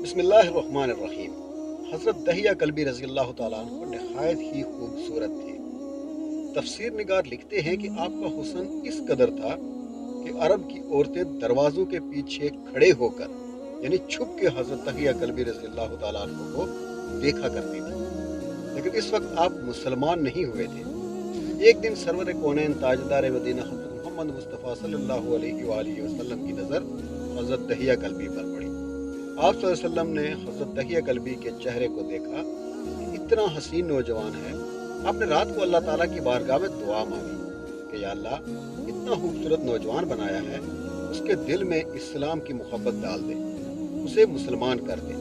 बिस्मिल्लाहिर्रहमानिर्रहीम। हज़रत दहिया कल्बी रज़ी अल्लाह ताला अन्हु नहायत ही खूबसूरत थे। तफसीर निगार लिखते हैं कि आपका हुस्न इस कदर था कि अरब की औरतें दरवाज़ों के पीछे खड़े होकर यानी छुप के हज़रत दहिया कल्बी रज़ी अल्लाह ताला अन्हु को देखा करती थी। लेकिन इस वक्त आप मुसलमान नहीं हुए थे। एक दिन सरवर कौनैन ताजदार मदीना हज़रत मोहम्मद मुस्तफ़ा सल्लल्लाहु अलैहि वसल्लम की नज़र हज़रत दहिया कल्बी पर पड़ी। आप सल्लल्लाहु अलैहि वसल्लम ने हज़रत दहिया कल्बी के चेहरे को देखा कि इतना हसीन नौजवान है। आपने रात को अल्लाह ताला की बारगाह में दुआ मांगी कि या अल्लाह, इतना खूबसूरत नौजवान बनाया है, उसके दिल में इस्लाम की मोहब्बत डाल दे, उसे मुसलमान कर दे,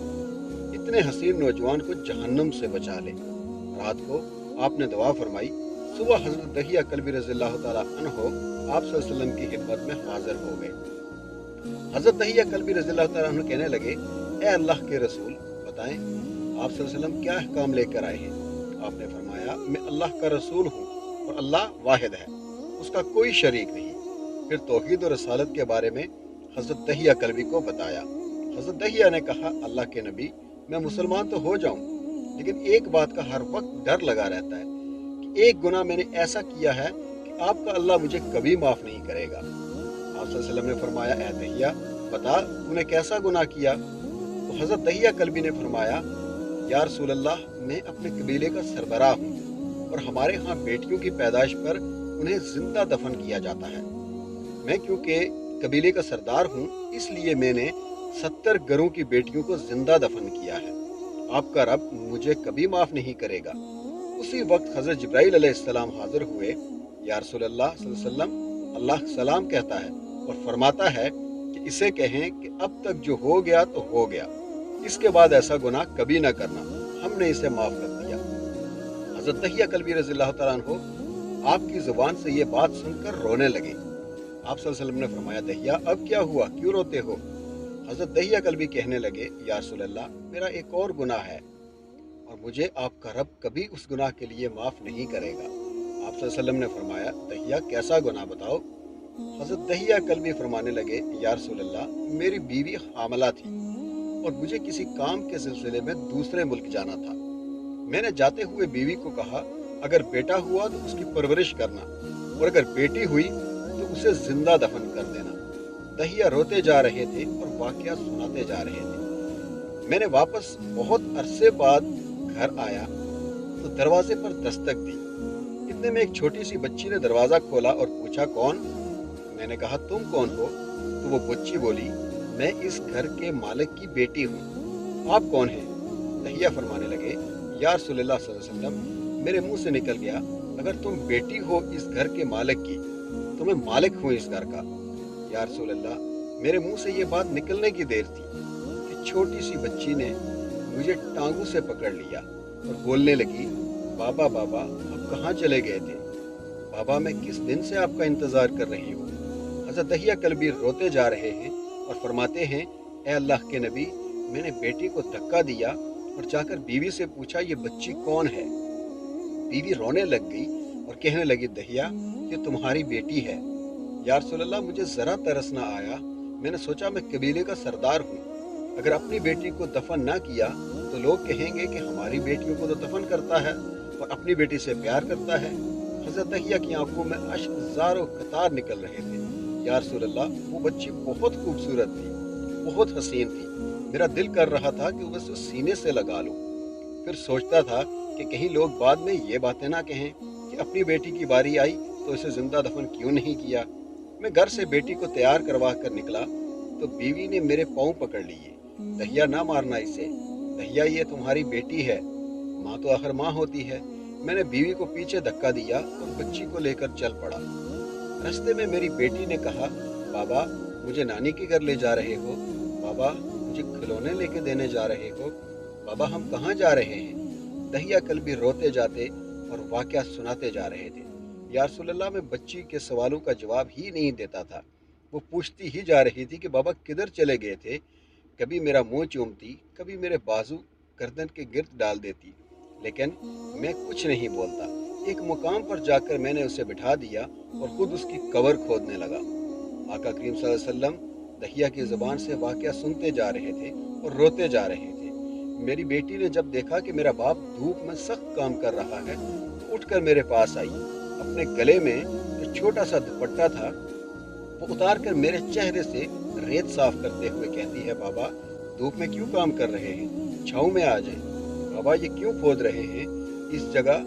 इतने हसीन नौजवान को जहन्नम से बचा ले। रात को आपने दुआ फरमाई। सुबह हज़रत दहिया कल्बी रज़ियल्लाहु ताला अन्हो आप सल्लल्लाहु अलैहि वसल्लम की खिदमत में हाजिर हो गए। हज़रत दहिया कल्बी रज़ियल्लाहु ताला अन्हु कहने लगे, ए अल्लाह के रसूल, बताएं आप सल्लल्लाहु अलैहि वसल्लम क्या अहकाम लेकर आए हैं। आपने फरमाया, मैं अल्लाह का रसूल हूँ और अल्लाह वाहिद है, उसका कोई शरीक नहीं। फिर तौहीद और रसालत के बारे में हज़रत दहिया कल्बी को बताया। हज़रत दहिया ने कहा, अल्लाह के नबी, मैं मुसलमान तो हो जाऊँ, लेकिन एक बात का हर वक्त डर लगा रहता है कि एक गुनाह मैंने ऐसा किया है कि आपका अल्लाह मुझे कभी माफ़ नहीं करेगा। आप सल्लल्लाहु अलैहि वसल्लम ने फरमाया, ए दहिया, बता तूने कैसा गुनाह किया। तो हज़रत दहिया कल्बी ने फरमाया, या रसूल अल्लाह, मैं अपने कबीले का सरबराह हूँ और हमारे यहाँ बेटियों की पैदाइश पर उन्हें जिंदा दफन किया जाता है। मैं क्योंकि कबीले का सरदार हूँ, इसलिए मैंने 70 घरों की बेटियों को जिंदा दफन किया है। आपका रब मुझे कभी माफ़ नहीं करेगा। उसी वक्त हज़रत जिब्राइल अलैहिस्सलाम हाजिर हुए। या रसूल अल्लाह सल्लल्लाहु अलैहि वसल्लम, अल्लाह सलाम कहता है और फरमाता है कि इसे कहें कि अब तक जो हो गया तो हो गया, इसके बाद ऐसा गुनाह कभी ना करना, हमने इसे माफ़ कर दिया। हज़रत दहिया कल्बी रज़ियल्लाहु ताला अन्हु आपकी ज़ुबान से ये बात सुनकर रोने लगे। आप सल्लल्लाहु अलैहि वसल्लम ने फरमाया, दहिया अब क्या हुआ, क्यों रोते हो। हज़रत दहिया कल्बी कहने लगे, या रसूल अल्लाह, मेरा एक और गुनाह है और मुझे आपका रब कभी उस गुनाह के लिए माफ़ नहीं करेगा। आप सल्लल्लाहु अलैहि वसल्लम ने फरमाया, दहिया कैसा गुनाह बताओ। हज़रत दहिया कल्बी फरमाने लगे, या रसूल अल्लाह, मेरी बीवी हामला थी और मुझे किसी काम के सिलसिले में दूसरे मुल्क जाना था। मैंने जाते हुए बीवी को कहा, अगर बेटा हुआ तो उसकी परवरिश करना और अगर बेटी हुई तो उसे जिंदा दफन कर देना। दहिया रोते जा रहे थे और वाकया सुनाते जा रहे थे। मैंने वापस बहुत अरसे बाद घर आया तो दरवाजे पर दस्तक दी। इतने में एक छोटी सी बच्ची ने दरवाज़ा खोला और पूछा, कौन। मैंने कहा, तुम कौन हो। तो वो बच्ची बोली, मैं इस घर के मालिक की बेटी हूँ, आप कौन हैं। दहिया फरमाने लगे, या रसूलल्लाह सल्लल्लाहु अलैहि वसल्लम, मेरे मुंह से निकल गया, अगर तुम बेटी हो इस घर के मालिक की तो मैं मालिक हूँ इस घर का। या रसूलल्लाह, मेरे मुंह से ये बात निकलने की देर थी कि छोटी सी बच्ची ने मुझे टांगों से पकड़ लिया और बोलने लगी, बाबा बाबा, आप कहाँ चले गए थे। बाबा, मैं किस दिन से आपका इंतज़ार कर रही हूँ। हज़रत दहिया कल्बी रोते जा रहे हैं और फरमाते हैं, ए अल्लाह के नबी, मैंने बेटी को धक्का दिया और जाकर बीवी से पूछा, ये बच्ची कौन है। बीवी रोने लग गई और कहने लगी, दहिया, ये तुम्हारी बेटी है। या रसूलल्लाह, मुझे ज़रा तरस ना आया। मैंने सोचा मैं कबीले का सरदार हूँ, अगर अपनी बेटी को दफन ना किया तो लोग कहेंगे कि हमारी बेटियों को तो दफन करता है और अपनी बेटी से प्यार करता है। हज़रत दहिया की आंखों में अश्क ज़ारो कतार निकल रहे थे। या रसूलल्लाह, वो बच्ची बहुत खूबसूरत थी, बहुत हसीन थी। मेरा दिल कर रहा था कि उसे सीने से लगा लूं। फिर सोचता था कि कहीं लोग बाद में ये बातें ना कहें कि अपनी बेटी की बारी आई तो इसे जिंदा दफन क्यों नहीं किया। मैं घर से बेटी को तैयार करवा कर निकला तो बीवी ने मेरे पाँव पकड़ लिए। दहिया, ना मारना इसे। दहिया, ये तुम्हारी बेटी है, माँ तो आखिर माँ होती है। मैंने बीवी को पीछे धक्का दिया और बच्ची को लेकर चल पड़ा। रास्ते में मेरी बेटी ने कहा, बाबा, मुझे नानी के घर ले जा रहे हो। बाबा, मुझे खिलौने लेके देने जा रहे हो। बाबा, हम कहाँ जा रहे हैं। दहिया कल्बी रोते जाते और वाकया सुनाते जा रहे थे। या रसूलल्लाह, मैं बच्ची के सवालों का जवाब ही नहीं देता था। वो पूछती ही जा रही थी कि बाबा किधर चले गए थे। कभी मेरा मुंह चूमती, कभी मेरे बाजू गर्दन के गिर्द डाल देती, लेकिन मैं कुछ नहीं बोलता। एक मुकाम पर जाकर मैंने उसे बिठा दिया और खुद उसकी कब्र खोदने लगा। आका करीम सल्लल्लाहु अलैहि वसल्लम दहिया की ज़ुबान से वाकया सुनते जा रहे थे اور روتے جا رہے تھے۔ میری بیٹی نے جب دیکھا کہ میرا باپ دھوپ میں سخت کام کر رہا ہے تو اٹھ کر میرے پاس آئی۔ اپنے گلے میں جو چھوٹا سا دوپٹہ تھا وہ اتار کر میرے چہرے سے ریت صاف کرتے ہوئے کہتی ہے، بابا دھوپ میں کیوں کام کر رہے ہیں، چھاؤں میں آ جائیں۔ بابا یہ کیوں کھود رہے ہیں اس جگہ،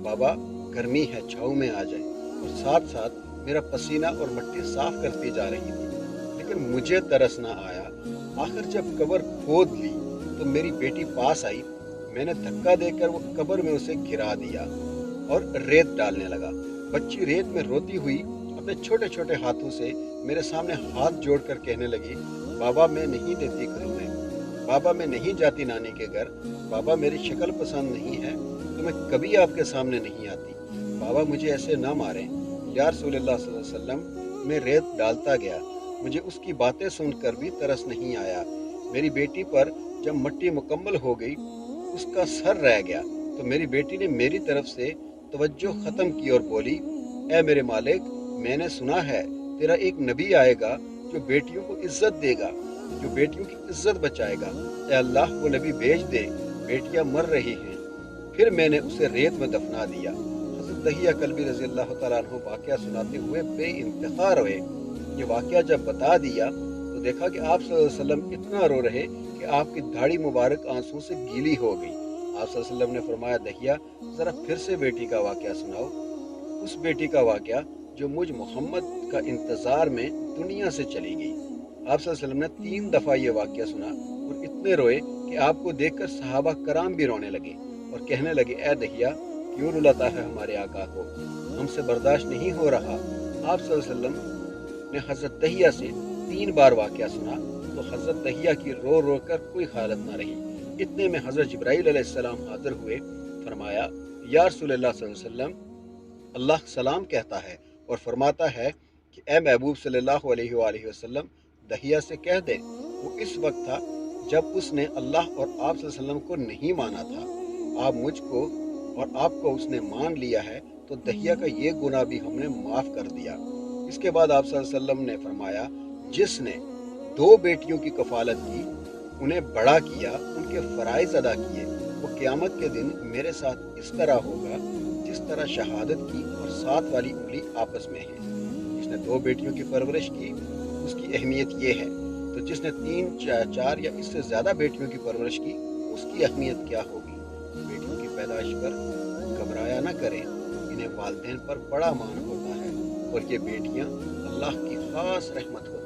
بابا گرمی ہے، چھاؤں میں آ جائیں۔ اور ساتھ ساتھ میرا پسینہ اور مٹی صاف کرتی جا رہی تھی، لیکن مجھے ترس نہ آیا۔ آخر جب قبر کھود لی تو میری بیٹی پاس آئی، میں نے دھکا دے کر وہ قبر میں اسے گرا دیا اور ریت ڈالنے لگا۔ بچی ریت میں روتی ہوئی اپنے چھوٹے چھوٹے ہاتھوں سے میرے سامنے ہاتھ جوڑ کر کہنے لگی، بابا میں نہیں دیتی گھروں میں، بابا میں نہیں جاتی نانی کے گھر، بابا میری شکل پسند نہیں ہے تو میں کبھی آپ کے سامنے نہیں آتی، بابا مجھے ایسے نہ ماریں۔ یا رسول اللہ صلی اللہ علیہ وسلم، میں ریت ڈالتا گیا، مجھے اس کی باتیں سن کر بھی ترس نہیں آیا۔ میری بیٹی پر جب مٹی مکمل ہو گئی اس کا سر رہ گیا تو میری بیٹی نے میری طرف سے توجہ ختم کی اور بولی، اے میرے مالک، میں نے سنا ہے تیرا ایک نبی آئے گا جو بیٹیوں کو عزت دے گا، جو بیٹیوں کی عزت بچائے گا، اے اللہ وہ نبی بھیج دے، بیٹیاں مر رہی ہیں۔ پھر میں نے اسے ریت میں دفنا دیا۔ حضرت دہیہ کلبی رضی اللہ تعالیٰ عنہ واقعہ سناتے ہوئے بے انتہا روئے۔ یہ واقعہ جب بتا دیا تو دیکھا کہ آپ صلی اللہ علیہ وسلم اتنا رو رہے کہ آپ کی داڑھی مبارک آنسوں سے گیلی ہو گئی۔ آپ صلی اللہ علیہ وسلم نے فرمایا، دہیہ ذرا پھر سے بیٹی کا واقعہ سناؤ، اس بیٹی کا واقعہ جو مجھ محمد کا انتظار میں دنیا سے چلی گئی۔ آپ صلی اللہ علیہ وسلم نے 3 دفعہ یہ واقعہ سنا اور اتنے روئے کہ آپ کو دیکھ کر صحابہ کرام بھی رونے لگے اور کہنے لگے، اے دہیہ کیوں رلاتا ہے ہمارے آقا کو، ہم سے برداشت نہیں ہو رہا۔ آپ صلی اللہ علیہ وسلم نے حضرت دہیہ سے 3 بار واقعہ سنا تو حضرت دہیہ کی رو رو کر کوئی حالت نہ رہی۔ اتنے میں حضرت جبرائیل علیہ السلام حاضر ہوئے، فرمایا، یا رسول اللہ صلی اللہ علیہ وسلم، اللہ سلام کہتا ہے اور فرماتا ہے کہ اے محبوب صلی اللہ علیہ وآلہ وسلم دہیہ سے کہہ دے۔ وہ اس وقت تھا جب اس نے اللہ اور آپ صلی اللہ علیہ وسلم کو نہیں مانا تھا۔ آپ مجھ کو اور آپ کو اس نے مان لیا ہے تو دہیہ کا یہ گناہ بھی ہم نے معاف کر دیا۔ اس کے بعد آپ صلی اللہ علیہ وسلم نے فرمایا، جس نے 2 بیٹیوں کی کفالت کی، انہیں بڑا کیا، ان کے فرائض ادا کیے، وہ قیامت کے دن میرے ساتھ اس طرح ہوگا جس طرح شہادت کی اور 7 والی انگلی آپس میں ہے۔ جس نے 2 بیٹیوں کی پرورش کی اس کی اہمیت یہ ہے، تو جس نے 3 4 یا اس سے زیادہ بیٹیوں کی پرورش کی اس کی اہمیت کیا ہوگی۔ بیٹیوں کی پیدائش پر گھبرایا نہ کریں، انہیں والدین پر بڑا مان ہوتا ہے اور یہ بیٹیاں اللہ کی خاص رحمت ہوتی ہیں۔